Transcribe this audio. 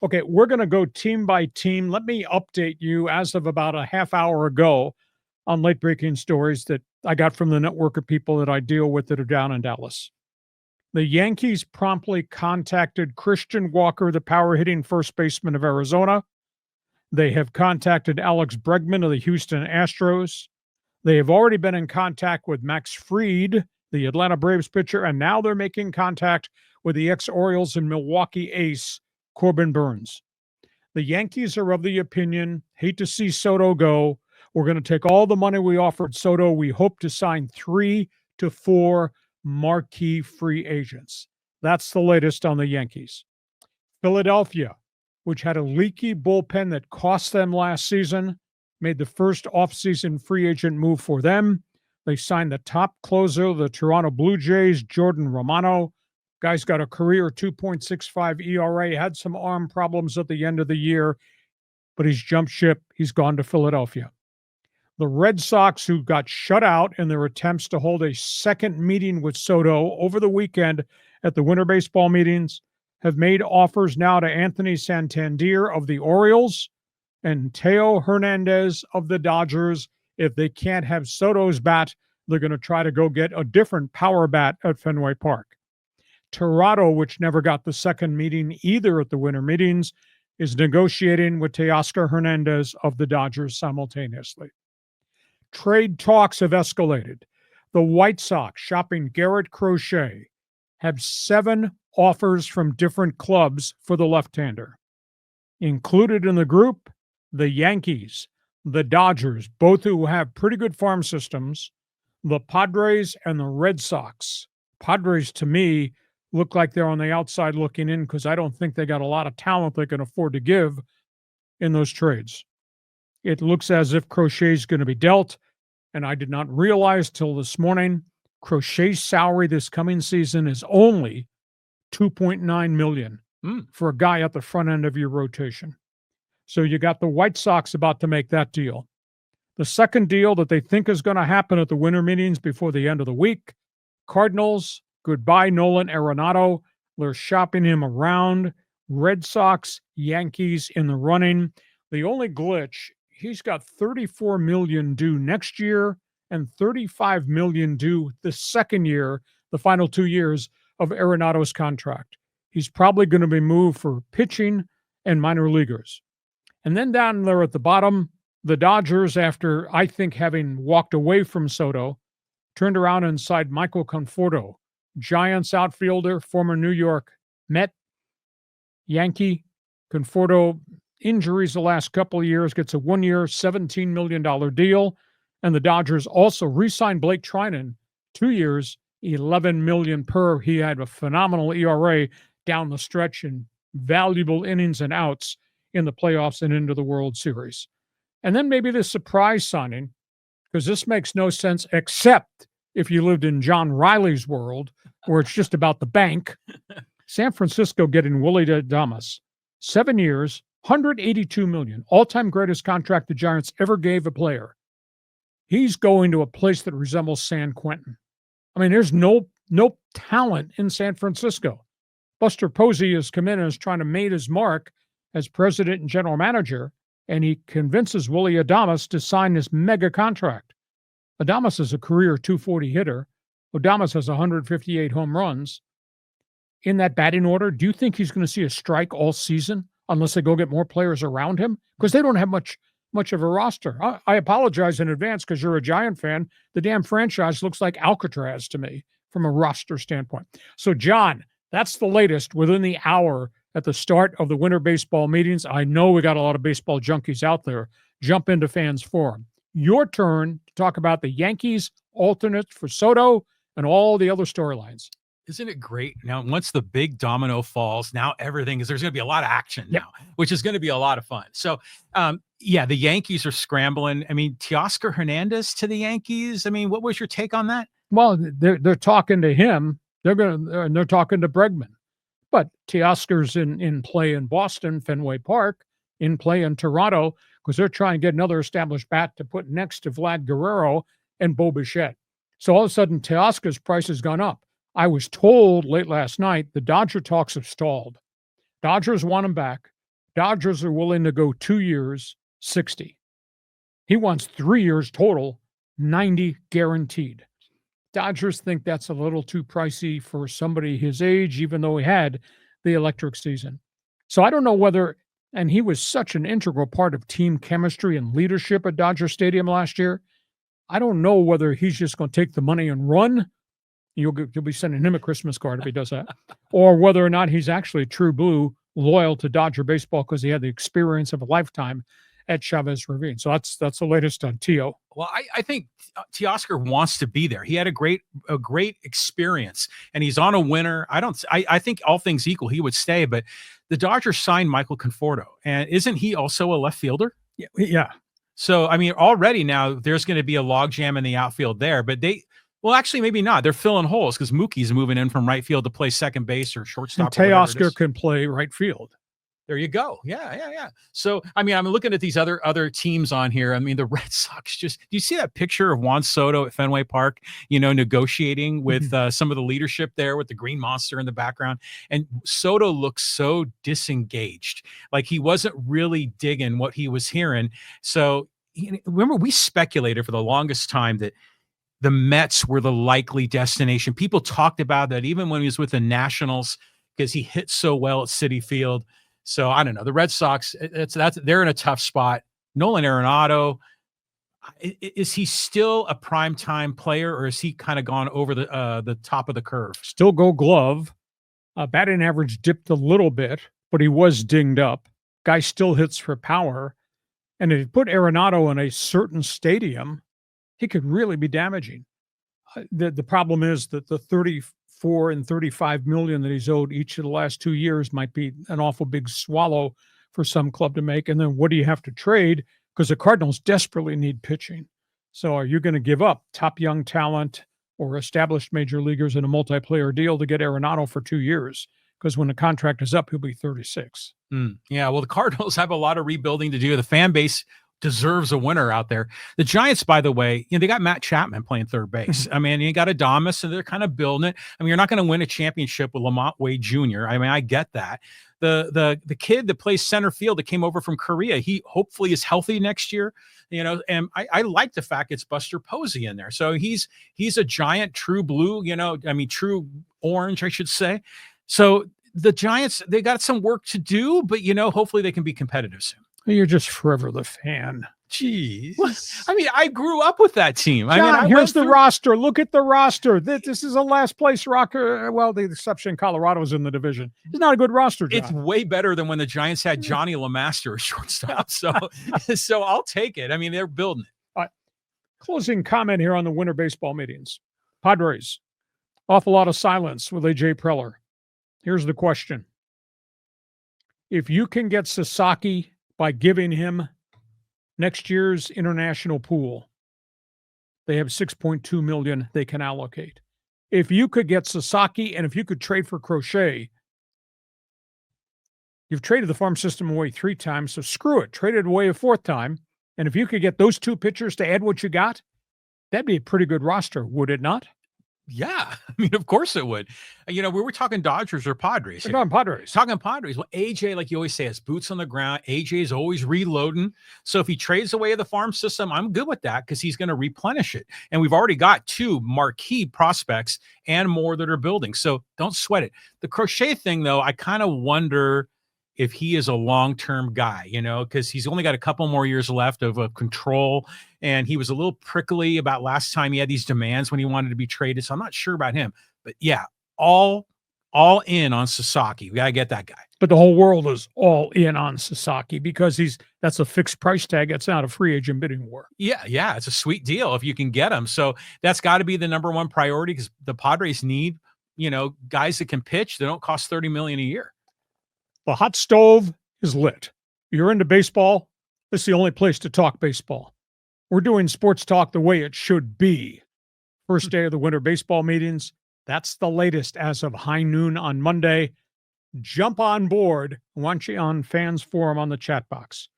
Okay, we're going to go team by team. Let me update you as of about a half hour ago on late breaking stories that I got from the network of people that I deal with that are down in Dallas. The Yankees promptly contacted Christian Walker, the power hitting first baseman of Arizona. They have contacted Alex Bregman of the Houston Astros. They have already been in contact with Max Fried, the Atlanta Braves pitcher, and now they're making contact with the ex-Orioles and Milwaukee ace, Corbin Burnes. The Yankees are of the opinion, hate to see Soto go. We're going to take all the money we offered Soto. We hope to sign 3 to 4 marquee free agents. That's the latest on the Yankees. Philadelphia, which had a leaky bullpen that cost them last season, made the first offseason free agent move for them. They signed the top closer of the Toronto Blue Jays, Jordan Romano. Guy's got a career 2.65 ERA, had some arm problems at the end of the year, but he's jumped ship. He's gone to Philadelphia. The Red Sox, who got shut out in their attempts to hold a second meeting with Soto over the weekend at the Winter Baseball Meetings, have made offers now to Anthony Santander of the Orioles and Teo Hernandez of the Dodgers. If they can't have Soto's bat, they're going to try to go get a different power bat at Fenway Park. Toronto, which never got the second meeting either at the Winter Meetings, is negotiating with Teoscar Hernandez of the Dodgers simultaneously. Trade talks have escalated. The White Sox, shopping Garrett Crochet, have 7 offers from different clubs for the left-hander. Included in the group, the Yankees, the Dodgers, both who have pretty good farm systems, the Padres, and the Red Sox. Padres, to me, look like they're on the outside looking in because I don't think they got a lot of talent they can afford to give in those trades. It looks as if Crochet's going to be dealt, and I did not realize till this morning Crochet's salary this coming season is only $2.9 million for a guy at the front end of your rotation. So you got the White Sox about to make that deal. The second deal that they think is going to happen at the Winter Meetings before the end of the week, Cardinals, goodbye Nolan Arenado. They're shopping him around. Red Sox, Yankees in the running. The only glitch, he's got $34 million due next year and $35 million due the second year, the final 2 years of Arenado's contract. He's probably going to be moved for pitching and minor leaguers. And then down there at the bottom, the Dodgers, after I think having walked away from Soto, turned around and signed Michael Conforto, Giants outfielder, former New York Met, Yankee. Conforto, injuries the last couple of years, gets a 1-year, $17 million deal. And the Dodgers also re-signed Blake Trinan, 2 years, $11 million per. He had a phenomenal ERA down the stretch and valuable innings and outs in the playoffs and into the World Series. And then maybe the surprise signing, because this makes no sense except if you lived in John Riley's world, where it's just about the bank. San Francisco getting Willy Adames, 7 years, $182 million, all-time greatest contract the Giants ever gave a player. He's going to a place that resembles San Quentin. I mean, there's no talent in San Francisco. Buster Posey has come in and is trying to make his mark as president and general manager, and he convinces Willy Adames to sign this mega contract. Adames is a career 240 hitter. Adames has 158 home runs. In that batting order, do you think he's going to see a strike all season unless they go get more players around him? Because they don't have much of a roster. I apologize in advance because you're a Giant fan. The damn franchise looks like Alcatraz to me from a roster standpoint. So, John, that's the latest within the hour at the start of the Winter Baseball Meetings. I know we got a lot of baseball junkies out there. Jump into Fans Forum. Your turn to talk about the Yankees alternate for Soto and all the other storylines. Isn't it great? Now, once the big domino falls, now there's going to be a lot of action now, which is going to be a lot of fun. So, the Yankees are scrambling. I mean, Teoscar Hernandez to the Yankees. I mean, what was your take on that? Well, they're talking to him. They're talking to Bregman. But Teoscar's in play in Boston, Fenway Park, in play in Toronto, because they're trying to get another established bat to put next to Vlad Guerrero and Bo Bichette. So all of a sudden, Teoscar's price has gone up. I was told late last night the Dodger talks have stalled. Dodgers want him back. Dodgers are willing to go 2 years, 60. He wants 3 years total, 90 guaranteed. Dodgers think that's a little too pricey for somebody his age, even though he had the electric season. So I don't know whether, and he was such an integral part of team chemistry and leadership at Dodger Stadium last year. I don't know whether he's just going to take the money and run. You'll be sending him a Christmas card if he does that, or whether or not he's actually true blue, loyal to Dodger baseball because he had the experience of a lifetime at Chavez Ravine. So that's the latest on Tio. Well, I think Teoscar wants to be there. He had a great experience, and he's on a winner. I think all things equal, he would stay. But the Dodgers signed Michael Conforto, and isn't he also a left fielder? Yeah. So I mean, already now there's going to be a logjam in the outfield there. But well, actually, maybe not. They're filling holes because Mookie's moving in from right field to play second base or shortstop. And Teoscar can play right field. There you go. Yeah. So, I mean, I'm looking at these other teams on here. I mean, the Red Sox do you see that picture of Juan Soto at Fenway Park, negotiating with some of the leadership there with the green monster in the background? And Soto looks so disengaged, like he wasn't really digging what he was hearing. So, remember, we speculated for the longest time that the Mets were the likely destination. People talked about that even when he was with the Nationals because he hit so well at Citi Field. So I don't know. The Red Sox, they're in a tough spot. Nolan Arenado, is he still a primetime player, or is he kind of gone over the top of the curve? Still Gold Glove. Batting average dipped a little bit, but he was dinged up. Guy still hits for power. And if you put Arenado in a certain stadium, he could really be damaging. The problem is that the 34 and 35 million that he's owed each of the last 2 years might be an awful big swallow for some club to make. And then what do you have to trade? Because the Cardinals desperately need pitching. So are you going to give up top young talent or established major leaguers in a multiplayer deal to get Arenado for 2 years? Because when the contract is up, he'll be 36. Yeah, well, the Cardinals have a lot of rebuilding to do. The fan base deserves a winner out there. The Giants, by the way, they got Matt Chapman playing third base. I mean, you got Adames, and they're kind of building it. I mean, you're not going to win a championship with Lamont Wade Jr. I mean, I get that. The kid that plays center field that came over from Korea, he hopefully is healthy next year. And I like the fact it's Buster Posey in there. So he's a Giant, true blue. True orange, I should say. So the Giants, they got some work to do, but hopefully they can be competitive soon. You're just forever the fan. Jeez. I mean, I grew up with that team. John, here's the roster. Look at the roster. This is a last place rocker. Well, the exception, Colorado's in the division. It's not a good roster, John. It's way better than when the Giants had Johnny LeMaster as shortstop. So I'll take it. I mean, they're building it. All right. Closing comment here on the winter baseball meetings. Padres, awful lot of silence with A.J. Preller. Here's the question. If you can get Sasaki by giving him next year's international pool, they have $6.2 million they can allocate. If you could get Sasaki and if you could trade for Crochet, you've traded the farm system away 3 times, so screw it. Trade it away a 4th time. And if you could get those 2 pitchers to add what you got, that'd be a pretty good roster, would it not? Yeah, I mean, of course it would. We were talking Dodgers or Padres. We're talking Padres. Talking Padres. Well, AJ, like you always say, has boots on the ground. AJ is always reloading. So if he trades away the farm system, I'm good with that because he's going to replenish it. And we've already got 2 marquee prospects and more that are building. So don't sweat it. The Crochet thing, though, I kind of wonder if he is a long-term guy, because he's only got a couple more years left of control. And he was a little prickly about last time he had these demands when he wanted to be traded. So I'm not sure about him. But yeah, all in on Sasaki. We got to get that guy. But the whole world is all in on Sasaki because that's a fixed price tag. That's not a free agent bidding war. Yeah. It's a sweet deal if you can get him. So that's got to be the number one priority because the Padres need, guys that can pitch. They don't cost $30 million a year. The hot stove is lit. You're into baseball. This is the only place to talk baseball. We're doing sports talk the way it should be. First day of the winter baseball meetings. That's the latest as of high noon on Monday. Jump on board. I want you on Fans Forum on the chat box.